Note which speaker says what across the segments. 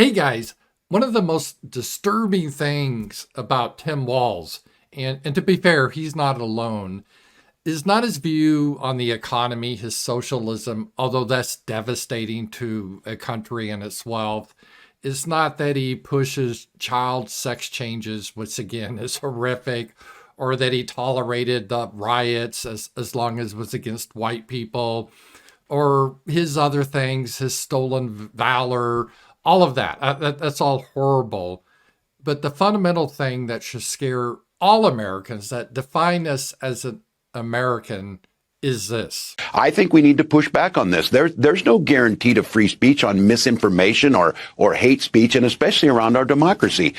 Speaker 1: Hey guys, one of the most disturbing things about Tim Walz, and to be fair, he's not alone, is not his view on the economy, his socialism, although that's devastating to a country and its wealth. It's not that he pushes child sex changes, which again is horrific, or that he tolerated the riots as long as it was against white people, or his other things, his stolen valor, all of that. That's all horrible. But the fundamental thing that should scare all Americans that define us as an American is this.
Speaker 2: I think we need to push back on this. There's no guarantee to free speech on misinformation or hate speech, and especially around our democracy.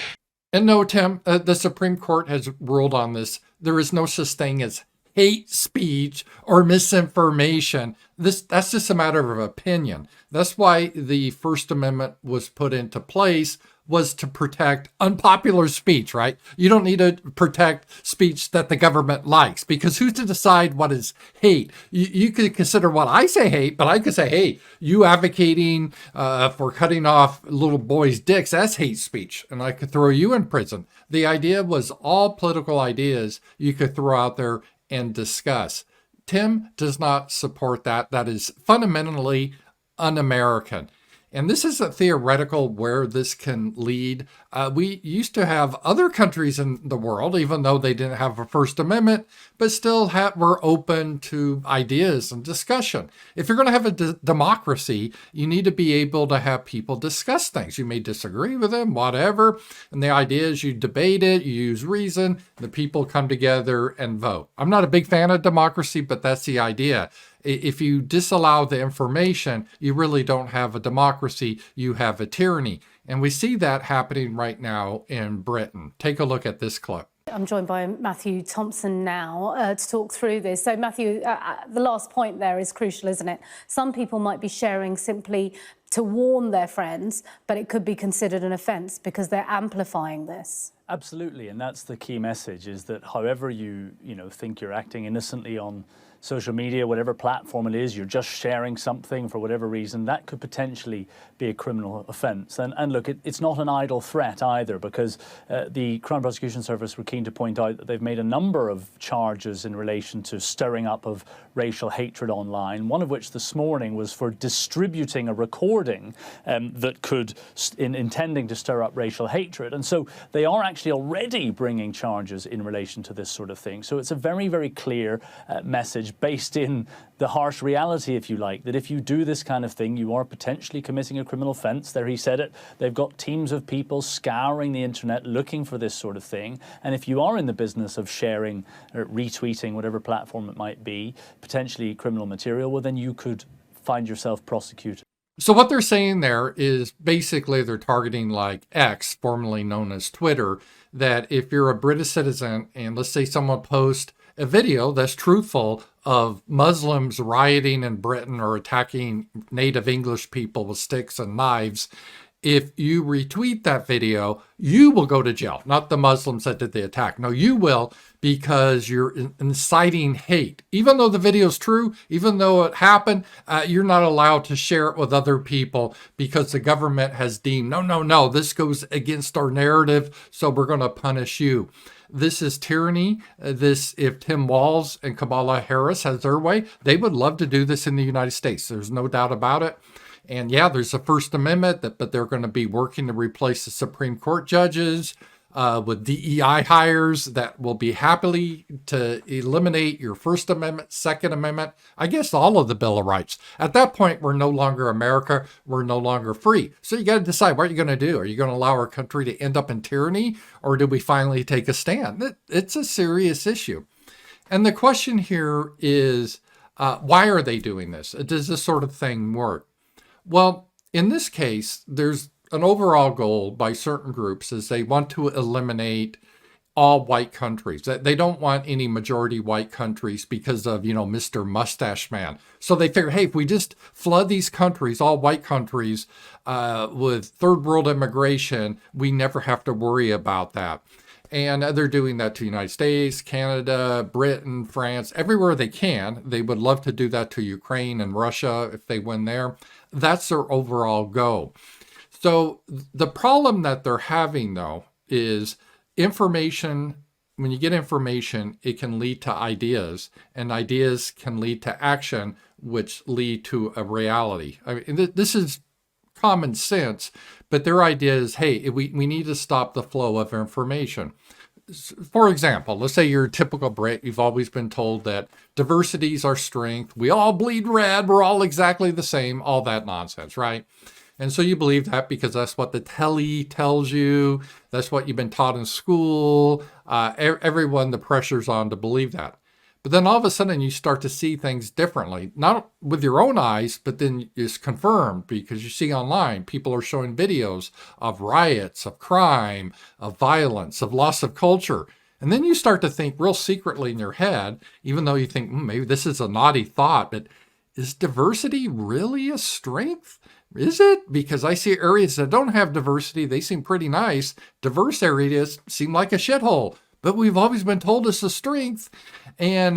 Speaker 1: And no, Tim, the Supreme Court has ruled on this. There is no such thing as hate speech or misinformation. That's just a matter of opinion. That's why the First Amendment was put into place, was to protect unpopular speech, right? You don't need to protect speech that the government likes, because who's to decide what is hate? You could consider what I say hate, but I could say, hey, you advocating for cutting off little boys' dicks, that's hate speech, and I could throw you in prison. The idea was all political ideas you could throw out there and discuss. Tim does not support that. That is fundamentally un-American. And this isn't theoretical where this can lead. We used to have other countries in the world, even though they didn't have a First Amendment, but still were open to ideas and discussion. If you're going to have a democracy, you need to be able to have people discuss things. You may disagree with them, whatever. And the idea is you debate it, you use reason, the people come together and vote. I'm not a big fan of democracy, but that's the idea. If you disallow the information, you really don't have a democracy, you have a tyranny. And we see that happening right now in Britain. Take a look at this clip.
Speaker 3: I'm joined by Matthew Thompson now to talk through this. So Matthew, the last point there is crucial, isn't it? Some people might be sharing simply to warn their friends, but it could be considered an offence because they're amplifying this.
Speaker 4: Absolutely, and that's the key message, is that however you think you're acting innocently on social media, whatever platform it is, you're just sharing something for whatever reason, that could potentially be a criminal offence. And look, it's not an idle threat either, because the Crown Prosecution Service were keen to point out that they've made a number of charges in relation to stirring up of racial hatred online, one of which this morning was for distributing a recording that could, intending to stir up racial hatred. And so they are actually already bringing charges in relation to this sort of thing. So it's a very, very clear message based in the harsh reality, if you like, that if you do this kind of thing, you are potentially committing a criminal offence. There he said it. They've got teams of people scouring the internet looking for this sort of thing. And if you are in the business of sharing or retweeting, whatever platform it might be, potentially criminal material, well, then you could find yourself prosecuted.
Speaker 1: So what they're saying there is basically they're targeting like X, formerly known as Twitter, that if you're a British citizen and let's say someone posts a video that's truthful of Muslims rioting in Britain or attacking native English people with sticks and knives, if you retweet that video, you will go to jail. Not the Muslims that did the attack. No, you will, because you're inciting hate. Even though the video is true, even though it happened, you're not allowed to share it with other people because the government has deemed, no, this goes against our narrative, so we're going to punish you. This is tyranny. If Tim Walz and Kamala Harris has their way, they would love to do this in the United States. There's no doubt about it. And yeah, there's a First Amendment, but they're going to be working to replace the Supreme Court judges with DEI hires that will be happily to eliminate your First Amendment, Second Amendment, I guess all of the Bill of Rights. At that point, we're no longer America. We're no longer free. So you got to decide, what are you going to do? Are you going to allow our country to end up in tyranny, or do we finally take a stand? It's a serious issue. And the question here is, why are they doing this? Does this sort of thing work? Well, in this case, there's an overall goal by certain groups is they want to eliminate all white countries. They don't want any majority white countries because of, Mr. Mustache Man. So they figure, hey, if we just flood these countries, all white countries, with third world immigration, we never have to worry about that. And they're doing that to the United States, Canada, Britain, France, everywhere they can. They would love to do that to Ukraine and Russia if they win there. That's their overall goal. So the problem that they're having, though, is information. When you get information, it can lead to ideas, and ideas can lead to action, which lead to a reality. I mean, this is common sense, but their idea is, hey, we need to stop the flow of information. For example, let's say you're a typical Brit. You've always been told that diversity is our strength. We all bleed red. We're all exactly the same. All that nonsense, right? And so you believe that because that's what the telly tells you. That's what you've been taught in school. Everyone, the pressure's on to believe that. But then all of a sudden you start to see things differently, not with your own eyes, but then it's confirmed because you see online, people are showing videos of riots, of crime, of violence, of loss of culture. And then you start to think real secretly in your head, even though you think, maybe this is a naughty thought, but is diversity really a strength? Is it? Because I see areas that don't have diversity. They seem pretty nice. Diverse areas seem like a shithole. But we've always been told it's a strength. And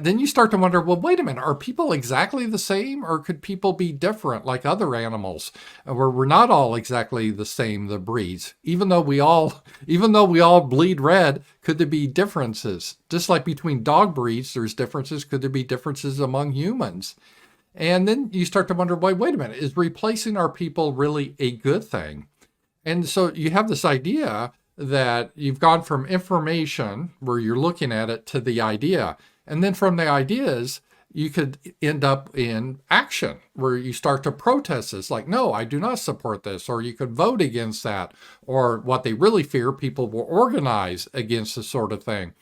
Speaker 1: then you start to wonder, well, wait a minute, are people exactly the same? Or could people be different like other animals? Where we're not all exactly the same, the breeds. Even though we all bleed red, could there be differences? Just like between dog breeds, there's differences. Could there be differences among humans? And then you start to wonder, wait a minute, is replacing our people really a good thing? And so you have this idea that you've gone from information where you're looking at it to the idea. And then from the ideas, you could end up in action where you start to protest this, like, no, I do not support this, or you could vote against that, or what they really fear, people will organize against this sort of thing.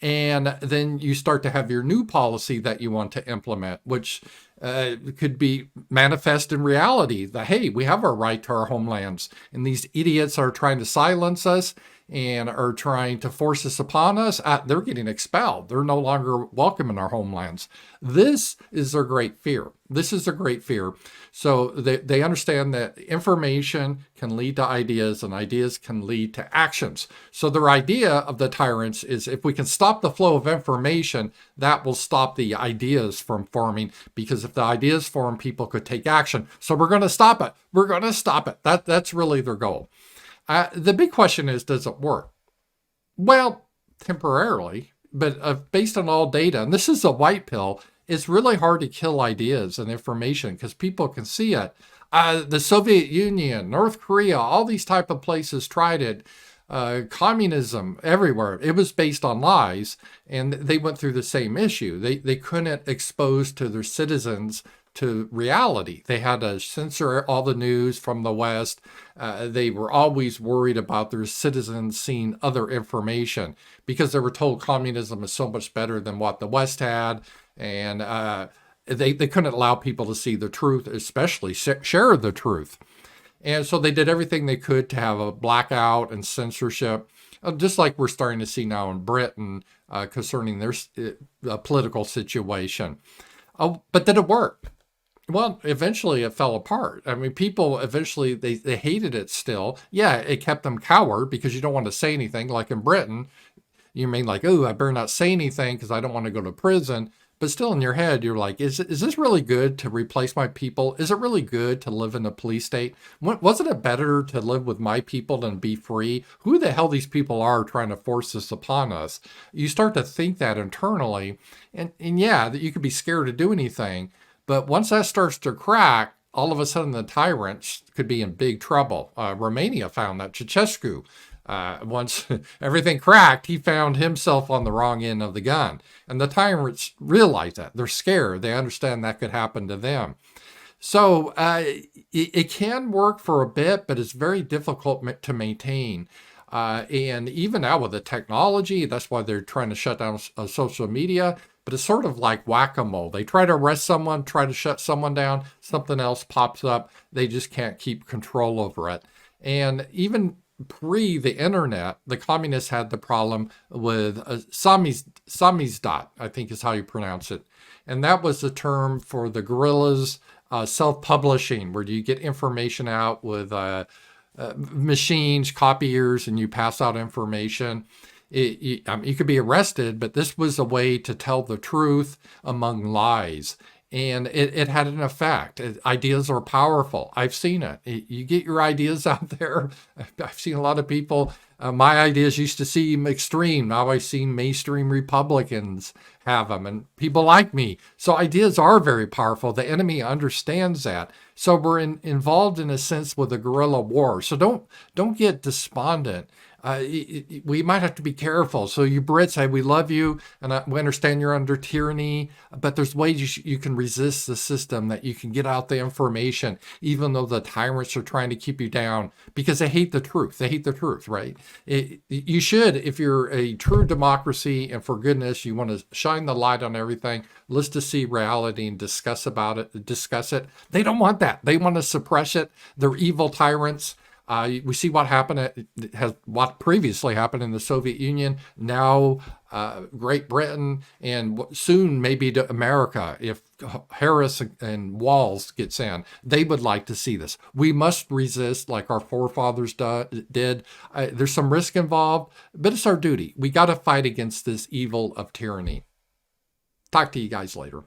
Speaker 1: And then you start to have your new policy that you want to implement, which could be manifest in reality that, hey, we have our right to our homelands. And these idiots are trying to silence us and are trying to force this upon us. They're getting expelled. They're no longer welcome in our homelands. This is their great fear. This is their great fear. So they understand that information can lead to ideas and ideas can lead to actions. So their idea of the tyrants is if we can stop the flow of information, that will stop the ideas from forming, because if the ideas form, people could take action. So we're going to stop it. We're going to stop it. That's really their goal. The big question is, does it work? Well, temporarily, but based on all data, and this is a white pill, it's really hard to kill ideas and information because people can see it. The Soviet Union, North Korea, all these type of places tried it. Communism, everywhere. It was based on lies, and they went through the same issue. They couldn't expose to their citizens to reality. They had to censor all the news from the West. They were always worried about their citizens seeing other information because they were told communism is so much better than what the West had. And they couldn't allow people to see the truth, especially share the truth. And so they did everything they could to have a blackout and censorship, just like we're starting to see now in Britain concerning their political situation. But did it work? Well, eventually it fell apart. I mean, people eventually, they hated it still. Yeah, it kept them coward because you don't want to say anything. Like in Britain, you mean like, oh, I better not say anything because I don't want to go to prison. But still in your head, you're like, is this really good to replace my people? Is it really good to live in a police state? Wasn't it better to live with my people than be free? Who the hell these people are trying to force this upon us? You start to think that internally. And yeah, that you could be scared to do anything. But once that starts to crack, all of a sudden the tyrants could be in big trouble. Romania found that. Ceausescu, once everything cracked, he found himself on the wrong end of the gun. And the tyrants realize that. They're scared. They understand that could happen to them. So it can work for a bit, but it's very difficult to maintain. And even now with the technology, that's why they're trying to shut down social media. But it's sort of like whack-a-mole. They try to arrest someone, try to shut someone down, something else pops up. They just can't keep control over it. And even pre the internet, the communists had the problem with samizdat, I think is how you pronounce it. And that was the term for the guerrillas self-publishing, where you get information out with machines, copiers, and you pass out information. You could be arrested, but this was a way to tell the truth among lies. And it had an effect. Ideas are powerful. I've seen it. You get your ideas out there. I've seen a lot of people. My ideas used to seem extreme. Now I've seen mainstream Republicans have them, and people like me. So ideas are very powerful. The enemy understands that. So we're involved in a sense with a guerrilla war. So don't get despondent. We might have to be careful. So you Brits, hey, we love you, and we understand you're under tyranny, but there's ways you can resist the system, that you can get out the information, even though the tyrants are trying to keep you down, because they hate the truth. They hate the truth, right? You should, if you're a true democracy, and for goodness, you want to shine the light on everything, let's just see reality and discuss it. They don't want that. They want to suppress it. They're evil tyrants. We see what happened, what previously happened in the Soviet Union, now Great Britain, and soon maybe to America. If Harris and Walz gets in, they would like to see this. We must resist like our forefathers did. There's some risk involved, but it's our duty. We got to fight against this evil of tyranny. Talk to you guys later.